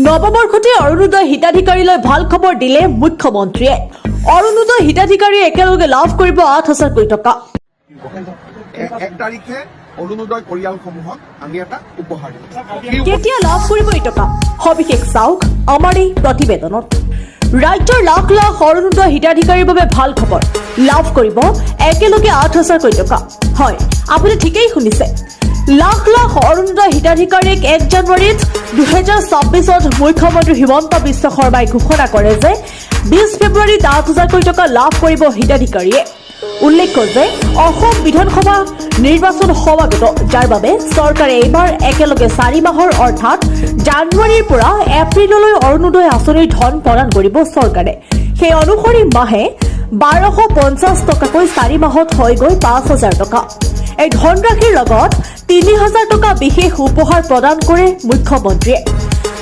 নৱবৰ্ষতে অৰুণোদয় হিতাধিকাৰীলৈ ভাল খবৰ দিলে মুখ্যমন্ত্ৰীয়ে। অৰুণোদয় হিতাধিকাৰীয়ে একেলগে লাভ কৰিব 8,000 কোটি টকা। 1 তাৰিখে অৰুণোদয় পৰিয়ালসমূহক আমি এটা উপহাৰ দিম। কেতিয়া লাভ কৰিব এই টকা? সবিশেষ চাওক আমাৰ এই প্ৰতিবেদনত। ৰাজ্যৰ লাখ লাখ অৰুণোদয় হিতাধিকাৰীৰ বাবে ভাল খবৰ, লাভ কৰিব একেলগে 8,000 কোটি টকা। হয়, আপুনি ঠিকেই শুনিছে। লাখ লাখ অৰুণোদয় হিতাধিকাৰীক 1 জানুৱাৰীত 2026ত মুখ্যমন্ত্ৰী হিমন্ত বিশ্ব শৰ্মাই ঘোষণা কৰে যে 20 ফেব্ৰুৱাৰীত 8,000 কোটি টকা লাভ কৰিব হিতাধিকাৰীয়ে। উল্লেখ্য যে অসম বিধানসভা নিৰ্বাচন সমাগত, যাৰ বাবে চৰকাৰে এইবাৰ একেলগে 4 মাহৰ অৰ্থাৎ জানুৱাৰীৰ পৰা এপ্ৰিললৈ অৰুণোদয় আঁচনিৰ ধন প্ৰদান কৰিব চৰকাৰে। সেই অনুসৰি মাহে 1,250 টকাকৈ 4 মাহত হৈ গৈ 5,000 টকা। এই ধনৰাশিৰ লগত 3,000 টকা বিশেষ উপহাৰ প্ৰদান কৰে মুখ্যমন্ত্ৰীয়ে।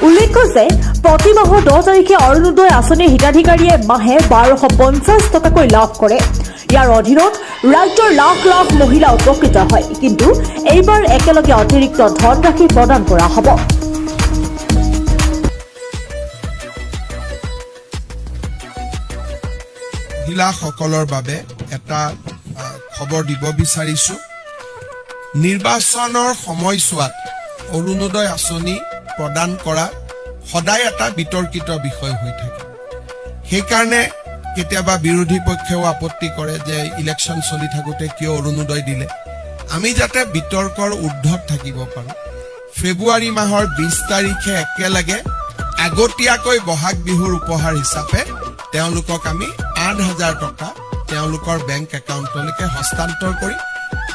উল্লেখ্য যে প্ৰতি মাহৰ 10 তাৰিখে অৰুণোদয় আঁচনিৰ হিতাধিকাৰীয়ে মাহে 1,250 টকাকৈ লাভ কৰে। ইয়াৰ অধীনত ৰাজ্যৰ লাখ লাখ মহিলা উপকৃত হয়, কিন্তু এইবাৰ একেলগে অতিৰিক্ত ধনৰাশি প্ৰদান কৰা হ'ব। মহিলাসকলৰ বাবে এটা খবৰ দিব বিচাৰিছো। নিৰ্বাচনৰ সময়ছোৱাত অৰুণোদয় আঁচনি প্ৰদান কৰা সদায় এটা বিতৰ্কিত বিষয় হৈ থাকে। সেইকাৰণে কেতিয়াবা বিৰোধী পক্ষেও আপত্তি কৰে যে ইলেকশ্যন চলি থাকোঁতে কিয় অৰুণোদয় দিলে। আমি যাতে বিতৰ্কৰ ঊৰ্ধত থাকিব পাৰোঁ, ফেব্ৰুৱাৰী মাহৰ 20 তাৰিখে একেলগে আগতীয়াকৈ বহাগ বিহুৰ উপহাৰ হিচাপে তেওঁলোকক আমি 8,000 টকা তেওঁলোকৰ বেংক একাউণ্টলৈকে হস্তান্তৰ কৰি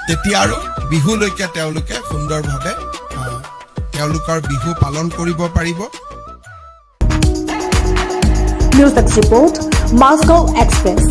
তেতিয়া আৰু বিহুলৈকে তেওঁলোকে সুন্দৰভাৱে তেওঁলোকৰ বিহু পালন কৰিব পাৰিব। News desk report, Machgaon express.